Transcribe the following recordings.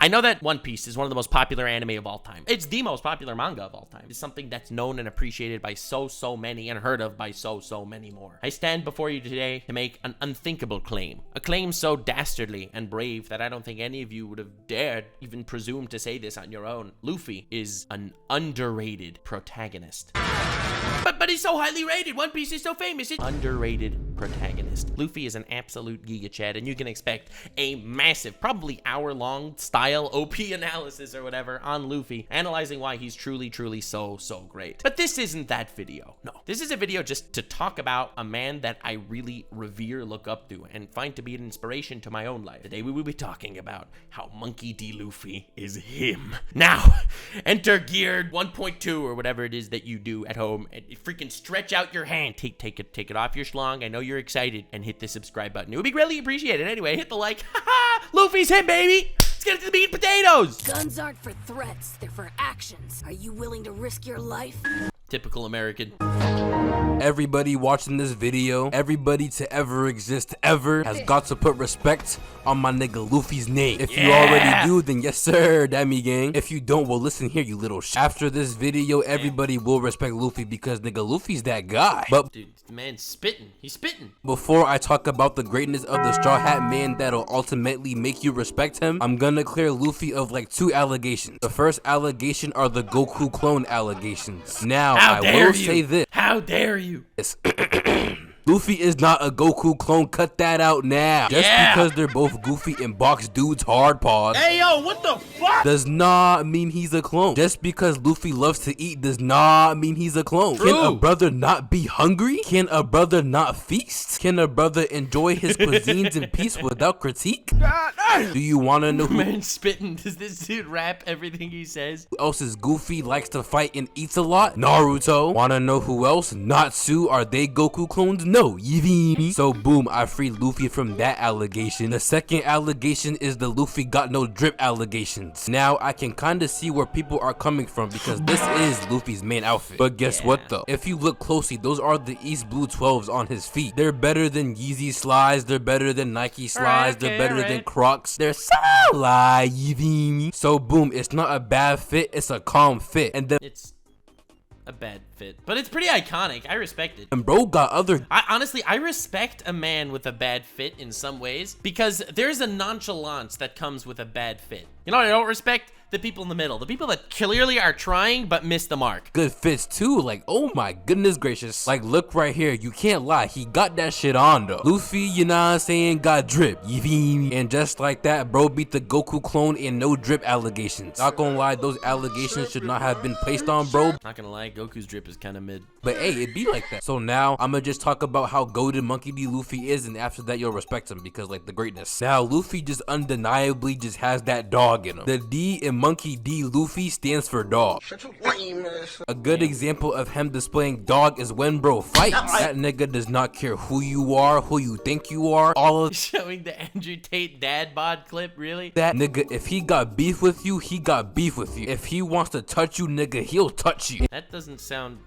I know that One Piece is one of the most popular anime of all time. It's the most popular manga of all time. It's something that's known and appreciated by so many and heard of by so many more. I stand before you today to make an unthinkable claim. A claim so dastardly and brave that I don't think any of you would have dared even presume to say this on your own. Luffy is an underrated protagonist. But he's so highly rated. One Piece is so famous. It's underrated protagonist. Luffy is an absolute giga chad, and you can expect a massive, probably hour-long style OP analysis or whatever on Luffy, analyzing why he's truly so great. But this isn't that video. No, this is a video just to talk about a man that I really revere, look up to, and find to be an inspiration to my own life. Today we will be talking about how Monkey D. Luffy is him. Now, enter geared 1.2 or whatever it is that you do at home, and freaking stretch out your hand. Take it off your schlong. I know you're excited, and hit the subscribe button. It would be greatly appreciated. Anyway, hit the like. Haha! Luffy's him, baby! Let's get into the meat and potatoes! Guns aren't for threats, they're for actions. Are you willing to risk your life? Typical American. Everybody watching this video, everybody to ever exist ever, has got to put respect on my nigga Luffy's name. If you already do, then yes sir, that me gang. If you don't, well listen here, you little After this video, everybody will respect Luffy because nigga Luffy's that guy. But dude, the man's spitting. He's spitting. Before I talk about the greatness of the Straw Hat Man that'll ultimately make you respect him, I'm gonna clear Luffy of like 2 allegations. The first allegation are the Goku clone allegations. Now, I will say this. How dare you? Luffy is not a Goku clone, cut that out now. Just because they're both goofy and box dudes hard pause. Hey yo, what the fuck? Does not mean he's a clone. Just because Luffy loves to eat does not mean he's a clone. True. Can a brother not be hungry? Can a brother not feast? Can a brother enjoy his cuisines in peace without critique? Do you want to know who Man spitting? Does this dude rap everything he says? else is goofy, likes to fight, and eats a lot? Naruto. Want to know who else? Natsu. Are they Goku clones? No, you feel me? So boom, I freed Luffy from that allegation. The second allegation is the Luffy got no drip allegations. Now I can kinda see where people are coming from because this is Luffy's main outfit. But guess what though? If you look closely, those are the East Blue 12s on his feet. They're better than Yeezy slides, they're better than Nike slides, they're better than Crocs. They're so live, you feel me? So boom, it's not a bad fit, it's a calm fit. And then It's a bad fit, but it's pretty iconic. I respect it. and bro got other Honestly, I respect a man with a bad fit in some ways because there's a nonchalance that comes with a bad fit. You know what I don't respect? The people in the middle. The people that clearly are trying but miss the mark. good fits too. Like, oh my goodness gracious. Like, look right here. You can't lie. He got that shit on though. Luffy, you know what I'm saying, got drip. You feel me? And just like that, bro beat the Goku clone in no drip allegations. Not gonna lie, those allegations should not have been placed on bro. Not gonna lie, Goku's drip is kind of mid. But hey, it be like that. So now I'ma just talk about how goated Monkey D. Luffy is, and after that you'll respect him because like the greatness. Now Luffy just undeniably just has that dog in him. The D in Monkey D. Luffy stands for dog. A good example of him displaying dog is when bro fights. That nigga does not care who you are, who you think you are, all of Showing the Andrew Tate dad bod clip, really? that. Nigga, if he got beef with you, he got beef with you. If he wants to touch you, nigga, he'll touch you. That doesn't sound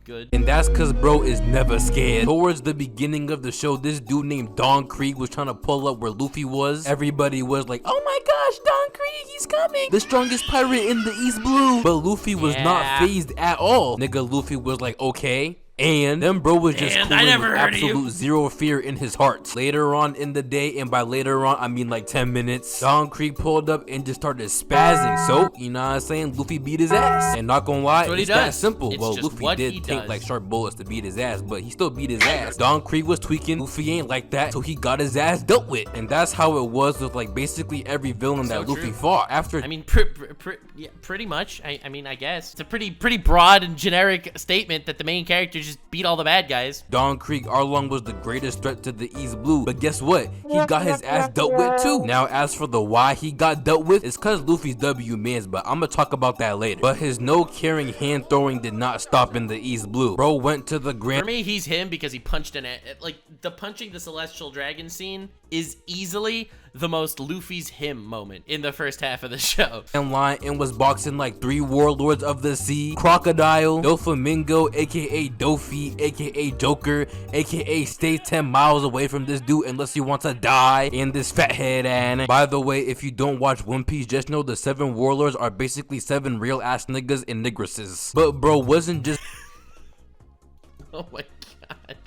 good. And that's cause bro is never scared. Towards the beginning of the show, this dude named Don Krieg was trying to pull up where Luffy was. Everybody was like, oh my gosh, Don Krieg, he's coming. The strongest pirate in the East Blue. But Luffy was not phased at all. Nigga, Luffy was like, okay. And then bro was just cool with absolute zero fear in his heart. Later on in the day, and by later on I mean like 10 minutes, Don Krieg pulled up and just started spazzing. So, you know what I'm saying, Luffy beat his ass. And not gonna lie, it's that simple. Well, Luffy did take like sharp bullets to beat his ass, but he still beat his ass. Don Krieg was tweaking, Luffy ain't like that, so he got his ass dealt with. And that's how it was with like basically every villain that Luffy fought. After I mean, yeah, pretty much. I mean, I guess it's a pretty broad and generic statement that the main character just beat all the bad guys. Don Krieg Arlong was the greatest threat to the East Blue, but guess what? He got his ass dealt with too. Now, as for the why he got dealt with, it's cause Luffy's W mans, but I'm gonna talk about that later. But his no caring hand throwing did not stop in the East Blue. Bro went to the grand. For me, he's him because he punched like the punching the celestial dragon scene is easily the most Luffy's Him moment in the first half of the show. In line and was boxing like 3 warlords of the sea, Crocodile, Doflamingo, aka Dofi, aka Joker, aka stay 10 miles away from this dude unless you want to die, and this fathead. And by the way, if you don't watch One Piece, just know the 7 warlords are basically 7 real ass niggas and nigresses. But bro wasn't just Oh my god.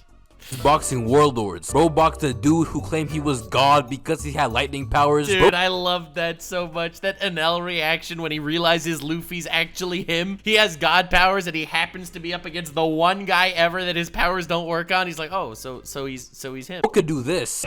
boxing warlords. Bro boxed a dude who claimed he was God because he had lightning powers. Dude, I love that so much. That NL reaction when he realizes Luffy's actually him. He has God powers and he happens to be up against the one guy ever that his powers don't work on. He's like, oh, so he's him. Bro could do this.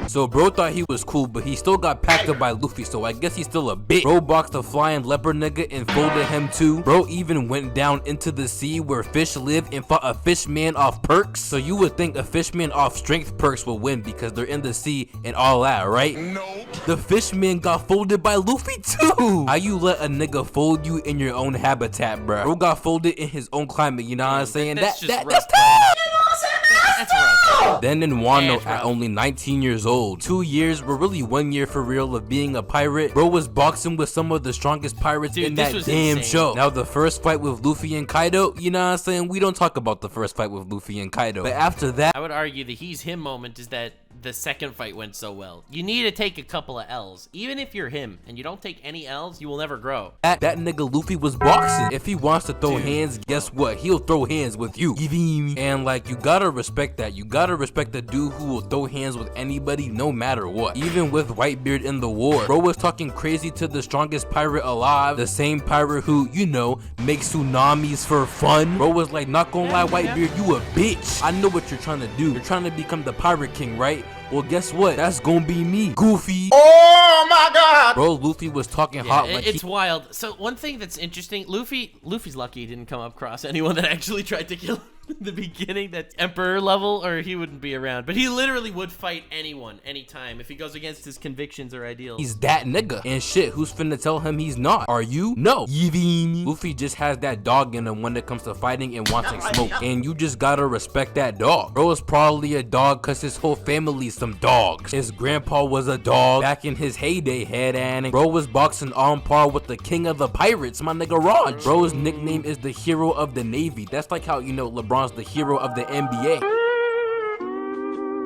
So bro thought he was cool, but he still got packed up by Luffy, so I guess he's still a bitch. Bro boxed a flying leopard nigga and folded him too. Bro even went down into the sea where fish live and fought a fishman off perks. So you would think a fishman off strength perks will win because they're in the sea and all that, right? No. The fishman got folded by Luffy too. How you let a nigga fold you in your own habitat, bro? Bro got folded in his own climate, you know what I'm saying? That's tough. That's rough. Then in Wano at only 19 years old, 2 years were really 1 year for real of being a pirate. Bro was boxing with some of the strongest pirates in that damn show. Now the first fight with Luffy and Kaido, you know what I'm saying? We don't talk about the first fight with Luffy and Kaido. But after that, I would argue the he's him moment is that the second fight went so well. You need to take a couple of L's. Even if you're him and you don't take any L's, you will never grow. That nigga Luffy was boxing. If he wants to throw hands, guess what? He'll throw hands with you. And like, you gotta respect that. You gotta respect the dude who will throw hands with anybody no matter what. Even with Whitebeard in the war. Bro was talking crazy to the strongest pirate alive. The same pirate who, you know, makes tsunamis for fun. Bro was like, not gonna lie, Whitebeard, you a bitch. I know what you're trying to do. You're trying to become the pirate king, right? Well, guess what? That's gonna be me, Goofy. Oh my god! Bro, Luffy was talking hot like it's wild. So one thing that's interesting, Luffy's lucky he didn't come across anyone that actually tried to kill him in the beginning, that's Emperor level, or he wouldn't be around. But he literally would fight anyone, anytime, if he goes against his convictions or ideals. He's that nigga. And shit, who's finna tell him he's not? Are you? No. Luffy just has that dog in him when it comes to fighting and wanting smoke. And you just gotta respect that dog. Bro is probably a dog cause his whole family's some dogs. His grandpa was a dog back in his heyday, head and bro was boxing on par with the king of the pirates, my nigga Raj. Bro's nickname is the hero of the Navy. That's like how, you know, LeBron's the hero of the NBA.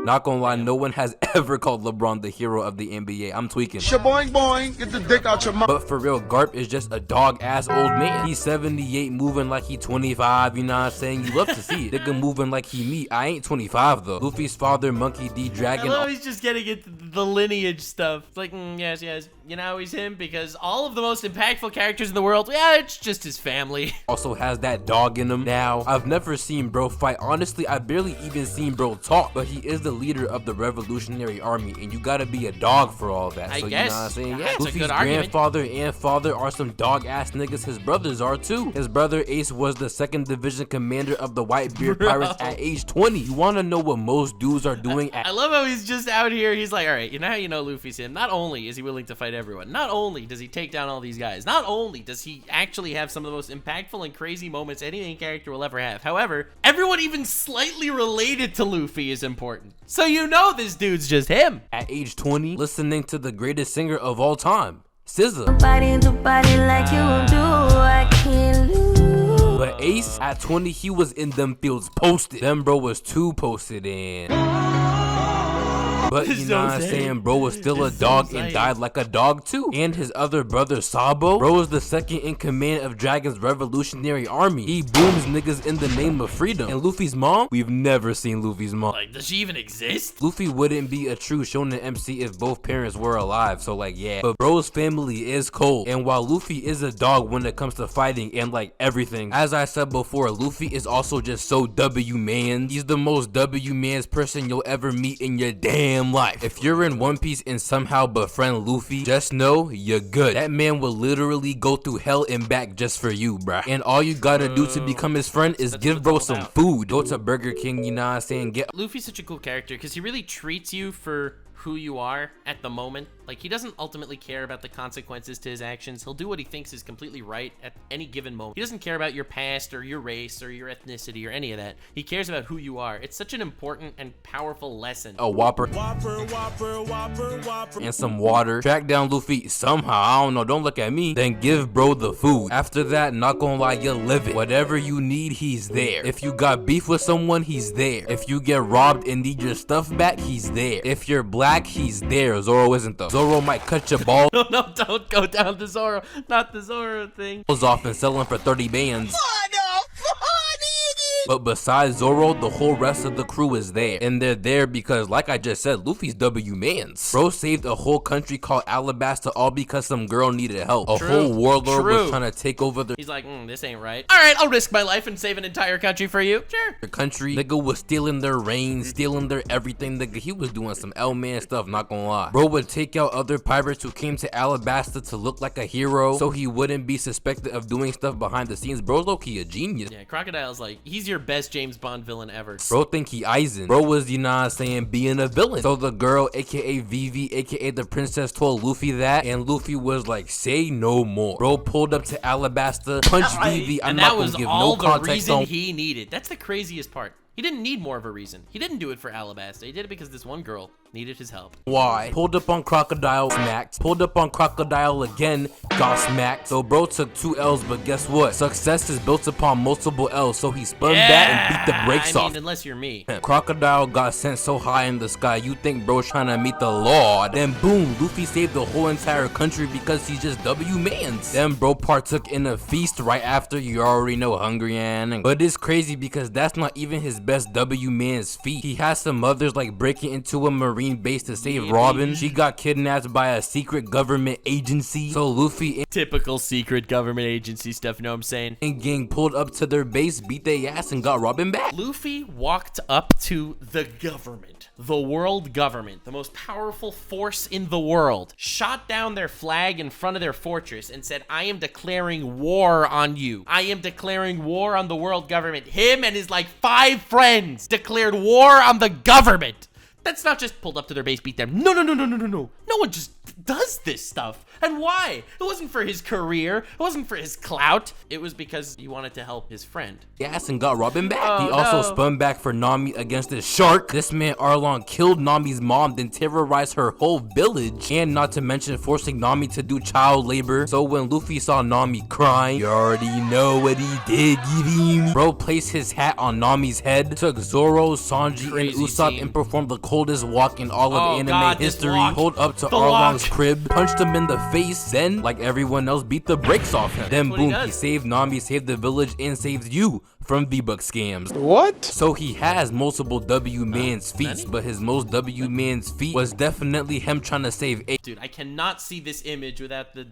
Not gonna lie, no one has ever called LeBron the hero of the NBA. I'm tweaking. Shaboing boing, get the dick out your mouth. But for real, Garp is just a dog ass old man. He's 78 moving like he 25, you know what I'm saying? You love to see it. Nigga moving like he me. I ain't 25 though. Luffy's father, Monkey D. Dragon. I love he's just getting into the lineage stuff. It's like, yes, you know he's him because all of the most impactful characters in the world, yeah, it's just his family. Also has that dog in him. Now, I've never seen bro fight. Honestly, I barely even seen bro talk, but he is the leader of the Revolutionary Army, and you gotta be a dog for all that. I so guess. You know what I'm saying? Yeah. That's Luffy's a good argument. grandfather and father are some dog ass niggas. His brothers are too. His brother Ace was the 2nd Division commander of the Whitebeard Pirates at age 20. You wanna know what most dudes are doing I love how he's just out here. He's like, all right, you know how you know Luffy's him? Not only is he willing to fight everyone, not only does he take down all these guys, not only does he actually have some of the most impactful and crazy moments any main character will ever have. However, everyone even slightly related to Luffy is important. So you know this dude's just him. At age 20, listening to the greatest singer of all time, SZA. But Ace, at 20, he was in them fields posted. Them bro was too posted in. But you know what I'm saying, bro was still a dog and died like a dog too. And his other brother Sabo, bro is the 2nd in command of Dragon's Revolutionary Army. He booms niggas in the name of freedom. And Luffy's mom, we've never seen Luffy's mom. Like, does she even exist? Luffy wouldn't be a true shonen MC if both parents were alive, so like yeah. But bro's family is cold. And while Luffy is a dog when it comes to fighting and like everything, as I said before, Luffy is also just so W-man. He's the most W-man's person you'll ever meet in your damn life. If you're in One Piece and somehow befriend Luffy, just know you're good. That man will literally go through hell and back just for you, bruh. And all you gotta do to become his friend is give bro some food. Go to Burger King, you know what I'm saying? Luffy's such a cool character because he really treats you for who you are at the moment. Like, he doesn't ultimately care about the consequences to his actions. He'll do what he thinks is completely right at any given moment. He doesn't care about your past or your race or your ethnicity or any of that. He cares about who you are. It's such an important and powerful lesson. A Whopper. And some water. Track down Luffy somehow. I don't know. Don't look at me. Then give bro the food. After that, not gonna lie, you live it. Whatever you need, he's there. If you got beef with someone, he's there. If you get robbed and need your stuff back, he's there. If you're black, he's there. Zoro isn't though. Zoro might cut your balls No, don't go down the Zoro. Not the Zoro thing. off and sell them for 30 bands. But besides Zoro, the whole rest of the crew is there. And they're there because, like I just said, Luffy's W-mans. Bro saved a whole country called Alabasta all because some girl needed help. A whole warlord was trying to take over their He's like, this ain't right. All right, I'll risk my life and save an entire country for you. Sure. country. Nigga was stealing their reign, stealing their everything. Nigga, he was doing some L-man stuff, not gonna lie. Bro would take out other pirates who came to Alabasta to look like a hero so he wouldn't be suspected of doing stuff behind the scenes. Bro's low-key a genius. Yeah, Crocodile's like, he's your best James Bond villain ever. Bro think he Eisen. Bro was, you know what I'm saying, being a villain. So the girl, aka Vivi, aka the princess, told Luffy that, and Luffy was like, say no more. Bro pulled up to Alabasta, punched Vivi. I'm not gonna give no context on. He needed. That's the craziest part. He didn't need more of a reason. He didn't do it for Alabasta. He did it because this one girl needed his help. Why? Pulled up on Crocodile, smacked. Pulled up on Crocodile again, got smacked. So bro took 2 L's, but guess what? Success is built upon multiple L's, so he spun back and beat the brakes off. Unless you're me. Crocodile got sent so high in the sky, you think bro's trying to meet the law. Then boom, Luffy saved the whole entire country because he's just W-mans. Then bro partook in a feast right after, you already know, hungry and. But it's crazy because that's not even his best W-man's feat. He has some others like breaking into a marine base to save Robin. She got kidnapped by a secret government agency. So Luffy Typical secret government agency stuff, you know what I'm saying? and gang pulled up to their base, beat their ass, and got Robin back. Luffy walked up to the government, the world government, the most powerful force in the world, shot down their flag in front of their fortress and said, I am declaring war on you. I am declaring war on the world government. Him and his like 5 friends declared war on the government. That's not just pulled up to their base, beat them. No. No one just does this stuff. And why? It wasn't for his career. It wasn't for his clout. It was because he wanted to help his friend. Yes, and got Robin back. He also spun back for Nami against this shark. This man Arlong killed Nami's mom, then terrorized her whole village. And not to mention forcing Nami to do child labor. So when Luffy saw Nami crying, you already know what he did, Yidim. Bro placed his hat on Nami's head, took Zoro, Sanji, and Usopp and performed the coldest walk in all of anime history. Pulled up to Arlong's crib, punched him in the face, then, like everyone else, beat the brakes off him. Then boom, he saved Nami, saved the village, and saved you from V-Buck scams. What? So he has multiple W-man's feats, but his most W-man's feat was definitely him trying to save Ace. Dude, I cannot see this image without the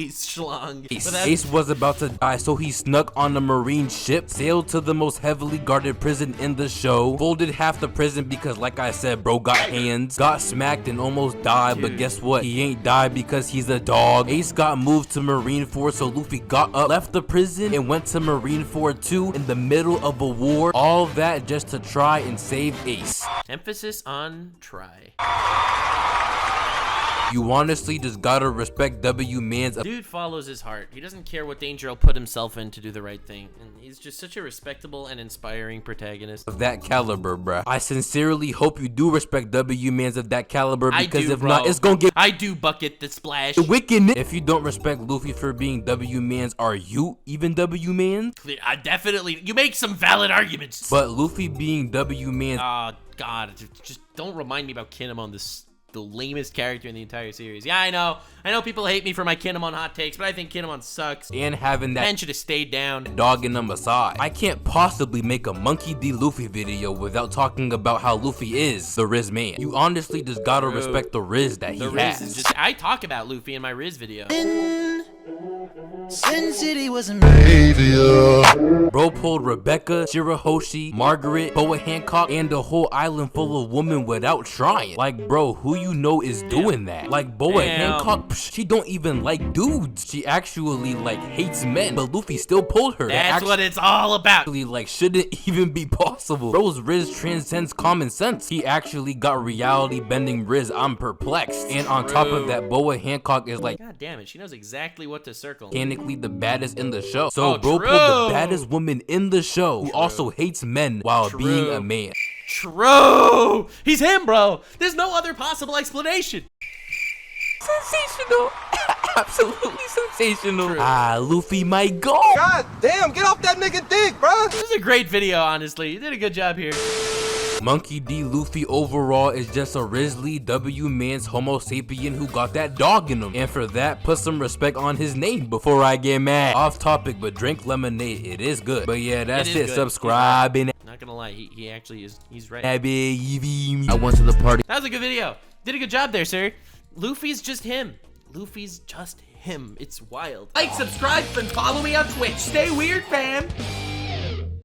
Ace Schlong. Ace was about to die, so he snuck on a marine ship, sailed to the most heavily guarded prison in the show, folded half the prison because, like I said, bro got hands, got smacked and almost died, but guess what? He ain't died because he's a dog. Ace got moved to Marineford, so Luffy got up, left the prison, and went to Marineford 2 in the middle of a war. All that just to try and save Ace. Emphasis on try. You honestly just gotta respect W-man's. Dude follows his heart. He doesn't care what danger he'll put himself in to do the right thing. And he's just such a respectable and inspiring protagonist. Of that caliber, bruh. I sincerely hope you do respect W-mans of that caliber, because if bro. not, it's gonna get I do bucket the splash. wicked. If you don't respect Luffy for being W-mans, are you even W-mans? I definitely. You make some valid arguments. But Luffy being W-mans. Oh, God. Just don't remind me about Kinemon, the lamest character in the entire series. Yeah, I know people hate me for my Kinemon hot takes, but I think Kinemon sucks. And having that man should have stayed down. Dog in them aside. I can't possibly make a Monkey D. Luffy video without talking about how Luffy is the Riz man. You honestly just gotta respect the Riz that he has. I talk about Luffy in my Riz video. Sin City was a behavior. Bro pulled Rebecca, Shirahoshi, Margaret, Boa Hancock, and a whole island full of women without trying. Like, bro, who you know is doing that? Like, Boa Hancock, she don't even like dudes. She actually, like, hates men, but Luffy still pulled her. That's what it's all about. Actually, like, shouldn't even be possible. Bro's Riz transcends common sense. He actually got reality bending Riz. I'm perplexed. And on top of that, Boa Hancock is like, God damn it, she knows exactly what to circle. mechanically the baddest in the show. So bro true. pulled the baddest woman in the show who also hates men while being a man. True. He's him, bro. There's no other possible explanation. Sensational. Absolutely sensational. Luffy might go. God damn, get off that nigga dick, bro. This is a great video, honestly. You did a good job here. Monkey D. Luffy overall is just a Risley W. Man's Homo sapien who got that dog in him. And for that, put some respect on his name before I get mad. Off topic, but drink lemonade. It is good. But yeah, that's it. Subscribe and Not gonna lie, he actually is. He's right. I went to the party. That was a good video. Did a good job there, sir. Luffy's just him. Luffy's just him. It's wild. Like, subscribe, and follow me on Twitch. Stay weird, fam.